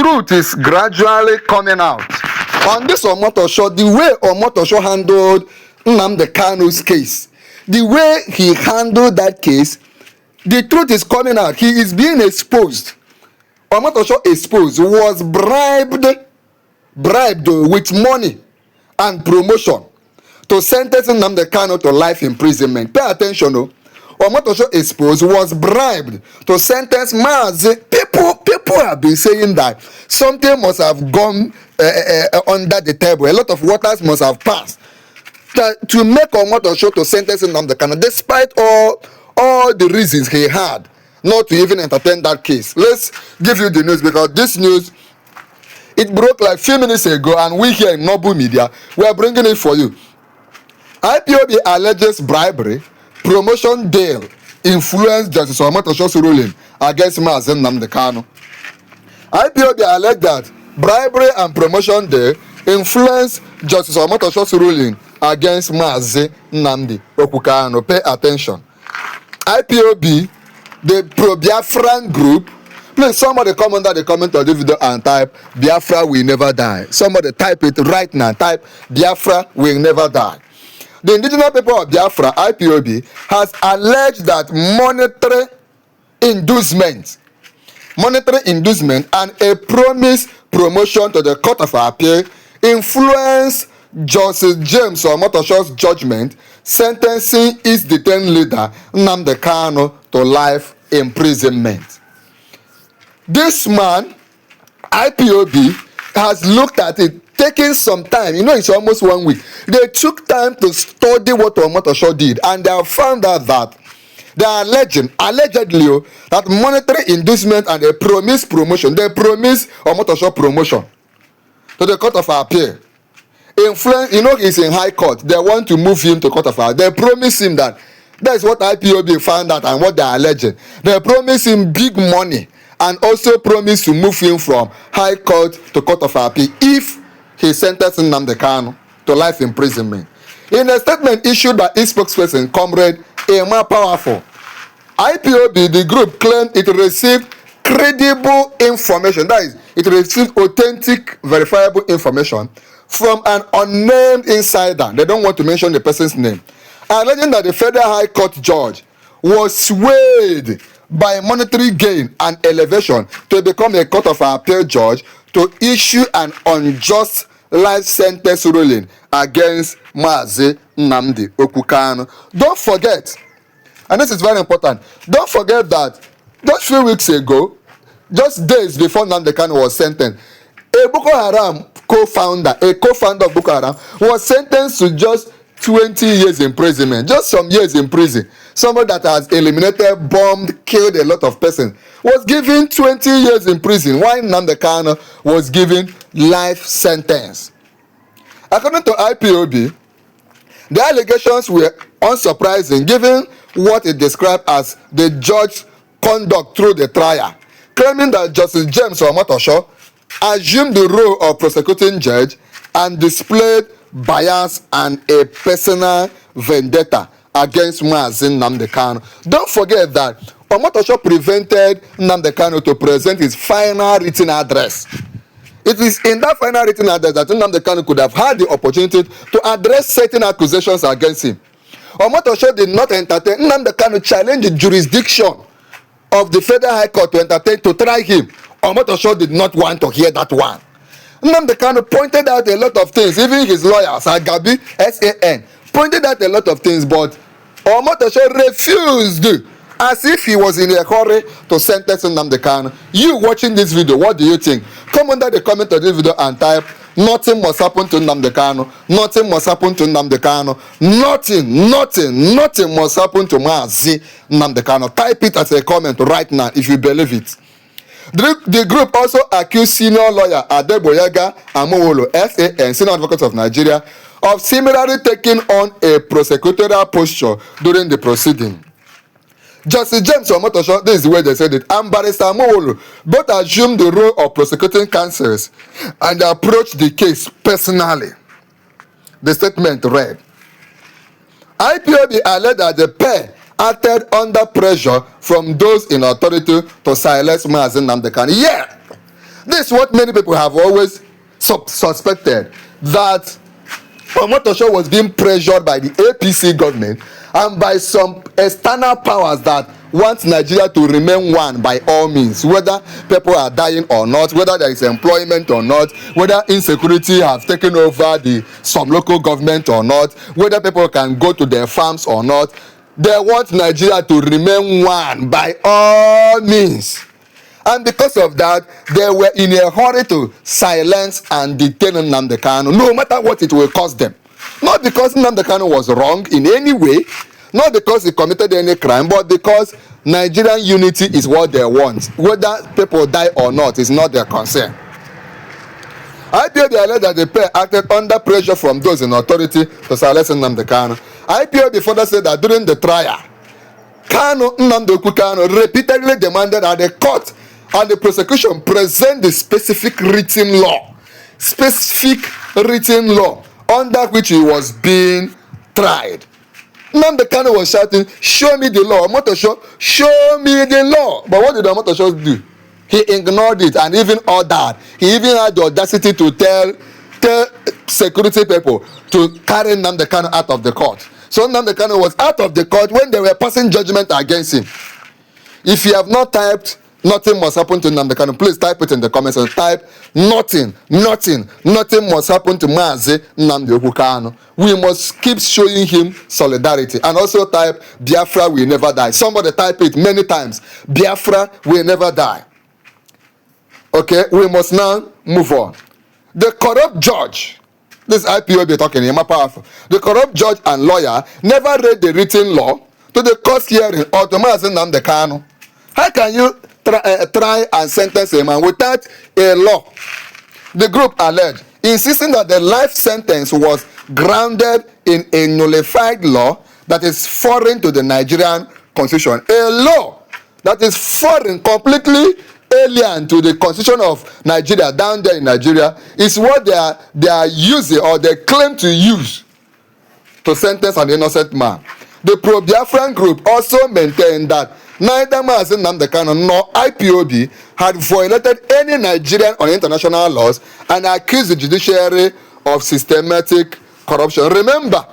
truth is gradually coming out. On this Omotosho, the way Omotosho handled Nnamdi Kanu's case, the way he handled that case, the truth is coming out. He is being exposed. Omotosho exposed, was bribed with money and promotion to sentence Nnamdi Kanu to life imprisonment. Pay attention, no. Omotosho exposed, was bribed to sentence Mazi. People have been saying that something must have gone under the table. A lot of waters must have passed to make Omotosho to sentence Nnamdi Kanu, despite all the reasons he had not to even entertain that case. Let's give you the news, because this news, it broke like a few minutes ago, and we here in Nobu Media, we are bringing it for you. IPOB alleges bribery, promotion deal influenced Justice Omotosho's ruling against Mazi Nnamdi Kanu. IPOB alleged that bribery and promotion deal influenced Justice Omotosho's ruling against Mazi Nnamdi Kanu. Pay attention. IPOB, the pro-Biafran group, please somebody come under the comment of this video and type Biafra will never die. Somebody type it right now. Type Biafra will never die. The indigenous people of Biafra, IPOB, has alleged that monetary inducement and a promised promotion to the Court of Appeal influenced Justice James Omotosho's judgment sentencing its detained leader Nnamdi Kanu to life imprisonment. This man, IPOB, has looked at it, taking some time. You know, it's almost 1 week. They took time to study what Omotosho did, and they have found out that they are allegedly that monetary inducement and a promised promotion, they promised Omotosho promotion to the Court of Appeal. Influence, you know, he's in High Court. They want to move him to Court of Appeal. They promise him that. That's what IPOB found out and what they are alleging. They promise him big money and also promise to move him from High Court to Court of Appeal if he sentenced Nnamdi Kanu to life imprisonment. In a statement issued by its spokesperson, Comrade Emma Powerful, IPOB, the group, claimed it received credible information. That is, it received authentic, verifiable information from an unnamed insider. They don't want to mention the person's name, alleging that the Federal High Court judge was swayed by monetary gain and elevation to become a Court of Appeal judge to issue an unjust life sentence ruling against Mazi Nnamdi Kanu. Don't forget, and this is very important, don't forget that just a few weeks ago, just days before Nnamdi Kanu was sentenced, a Boko Haram co-founder of Boko Haram, was sentenced to just 20 years imprisonment, just some years in prison. Somebody that has eliminated, bombed, killed a lot of persons was given 20 years in prison, while Nnamdi Kanu was given life sentence. According to IPOB, the allegations were unsurprising given what it described as the judge's conduct through the trial, claiming that Justice James Omotosho assumed the role of prosecuting judge and displayed bias and a personal vendetta against Mazi Nnamdi Kanu. Don't forget that Omotosho prevented Nnamdi Kanu to present his final written address. It is in that final written address that Nnamdi Kanu could have had the opportunity to address certain accusations against him. Omotosho did not entertain. Nnamdi Kanu challenged the jurisdiction of the Federal High Court to try him. Omotosho did not want to hear that one. Nnamdi Kanu pointed out a lot of things, even his lawyers, Agabi, SAN, pointed out a lot of things, but Omotosho refused, as if he was in a hurry to sentence Nnamdi Kanu. You watching this video, what do you think? Come under the comment of this video and type, nothing must happen to Nnamdi Kanu, nothing must happen to Nnamdi Kanu, nothing must happen to Mazi Nnamdi Kanu. Type it as a comment right now if you believe it. The group also accused senior lawyer Adeboyaga Amowolo, SAN, Senior Advocate of Nigeria, of similarly taking on a prosecutorial posture during the proceeding. Justice James Omotosho, this is the way they said it, and Barrister Amowolo both assumed the role of prosecuting counsels and approached the case personally. The statement read, IPOB alleged that the pair acted under pressure from those in authority to silence Mazi Nnamdi Kanu. Yeah, This is what many people have always suspected, that Omotosho was being pressured by the APC government and by some external powers that want Nigeria to remain one by all means, whether people are dying or not, whether there is employment or not, whether insecurity has taken over some local government or not, whether people can go to their farms or not. They want Nigeria to remain one by all means. And because of that, they were in a hurry to silence and detain Nnamdi Kanu, no matter what it will cost them. Not because Nnamdi Kanu was wrong in any way, not because he committed any crime, but because Nigerian unity is what they want. Whether people die or not is not their concern. IPOB alleged that the pair acted under pressure from those in authority to silence Nnamdi Kanu. IPOB further said that during the trial, Nnamdi Kanu repeatedly demanded that the court and the prosecution present the specific written law under which he was being tried. Nnamdi Kanu was shouting, "Show me the law, Omotosho, show me the law." But what did Omotosho do? He ignored it and even ordered. He even had the audacity to tell security people to carry Nnamdi Kanu out of the court. So Nnamdi Kanu was out of the court when they were passing judgment against him. If you have not typed "nothing must happen to Nnamdi Kanu," please type it in the comments and type nothing must happen to Mazi Nnamdi Kanu. We must keep showing him solidarity. And also type "Biafra will never die." Somebody type it many times. Biafra will never die. Okay, we must now move on. The corrupt judge, this IPOB talking, powerful. The corrupt judge and lawyer never read the written law to the court hearing or to Mazi Nnamdi Kanu. How can you try and sentence a man without a law? The group alleged, insisting that the life sentence was grounded in a nullified law that is foreign to the Nigerian constitution. A law that is foreign, completely alien to the constitution of Nigeria, down there in Nigeria, is what they are using, or they claim to use, to sentence an innocent man. The pro-Biafran group also maintained that neither Mazi Nnamdi Kanu nor IPOB had violated any Nigerian or international laws and accused the judiciary of systematic corruption. Remember,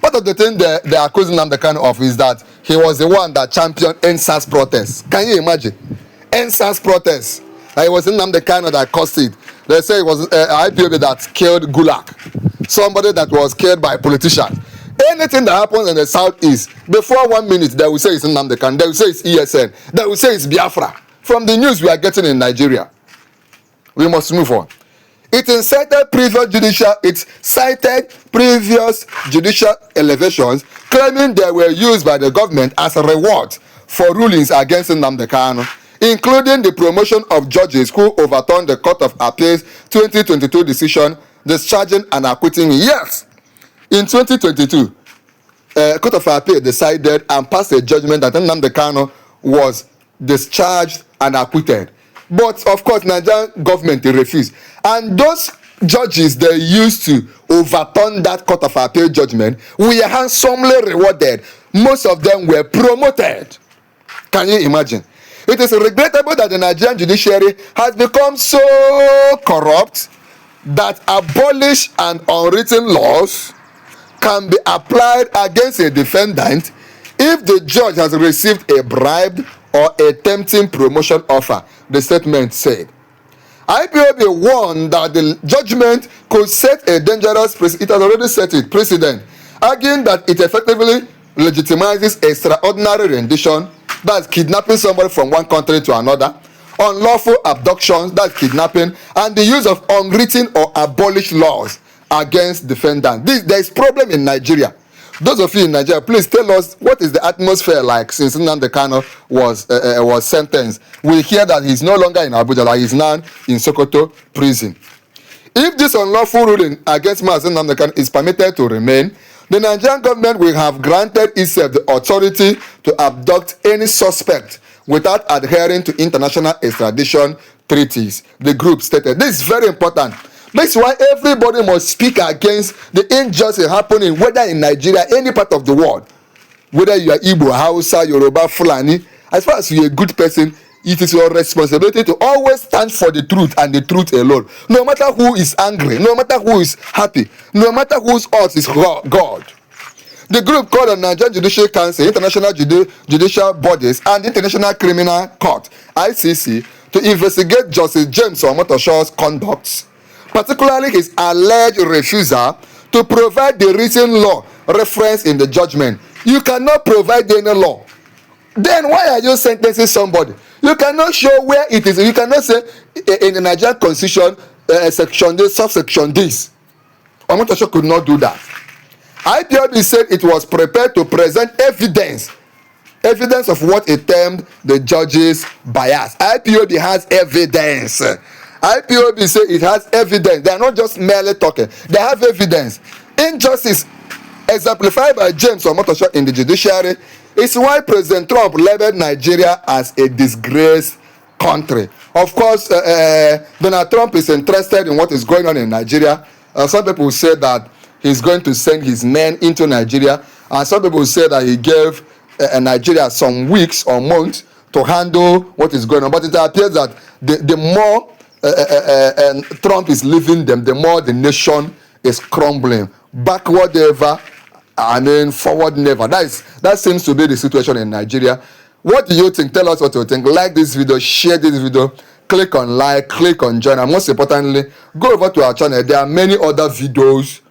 part of the thing they accused Nnamdi Kanu of is that he was the one that championed NSAS protests. Can you imagine? NSAS protests. It was Nnamdi Kanu that caused it. They say it was IPOB that killed Gulag. Somebody that was killed by politicians. Anything that happens in the southeast, before 1 minute, they will say it's Nnamdi Kanu, they will say it's ESN, they will say it's Biafra. From the news we are getting in Nigeria. We must move on. It cited previous judicial elevations, claiming they were used by the government as a reward for rulings against Nnamdi Kanu, including the promotion of judges who overturned the Court of Appeals 2022 decision discharging and acquitting him. Yes, in 2022, Court of Appeal decided and passed a judgment that Nnamdi Kanu was discharged and acquitted. But of course, Nigerian government refused. And those judges they used to overturn that Court of Appeal judgment were handsomely rewarded. Most of them were promoted. Can you imagine? It is regrettable that the Nigerian judiciary has become so corrupt that abolished and unwritten laws can be applied against a defendant if the judge has received a bribe or a tempting promotion offer, the statement said. IPOB warned that the judgment could set a dangerous precedent. It has already set it precedent, arguing that it effectively legitimizes extraordinary rendition, that's kidnapping somebody from one country to another, unlawful abductions, that's kidnapping, and the use of unwritten or abolished laws against defendants. There is problem in Nigeria. Those of you in Nigeria, please tell us what is the atmosphere like since Nnamdi Kanu was sentenced. We hear that he's no longer in Abuja, like he's now in Sokoto prison. If this unlawful ruling against Mazi Nnamdi Kanu is permitted to remain, the Nigerian government will have granted itself the authority to abduct any suspect without adhering to international extradition treaties, the group stated. This is very important. That's why everybody must speak against the injustice happening, whether in Nigeria, any part of the world. Whether you are Igbo, Hausa, Yoruba, Fulani, as far as you're a good person, it is your responsibility to always stand for the truth and the truth alone. No matter who is angry, no matter who is happy, no matter whose odds is God. The group called on Nigerian Judicial Council, international judicial bodies, and International Criminal Court (ICC) to investigate Justice James Omotosho's conduct, particularly his alleged refusal to provide the written law referenced in the judgment. You cannot provide any law. Then why are you sentencing somebody? You cannot show where it is. You cannot say in the Nigerian Constitution, section this, subsection this. Omotosho could not do that. IPOB said it was prepared to present evidence of what it termed the judge's bias. IPOB has evidence. IPOB say it has evidence. They are not just merely talking. They have evidence. Injustice exemplified by James Omotosho in the judiciary is why President Trump labeled Nigeria as a disgraced country. Of course, Donald Trump is interested in what is going on in Nigeria. Some people say that he's going to send his men into Nigeria, and some people say that he gave Nigeria some weeks or months to handle what is going on. But it appears that the more Trump is leaving them, the more the nation is crumbling. Backward ever, forward never. That seems to be the situation in Nigeria. What do you think? Tell us what you think. Like this video, share this video, click on like, click on join, and most importantly, go over to our channel. There are many other videos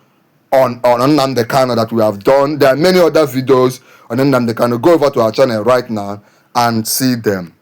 on Nnamdi Kanu that we have done. There are many other videos on Nnamdi Kanu. Go over to our channel right now and see them.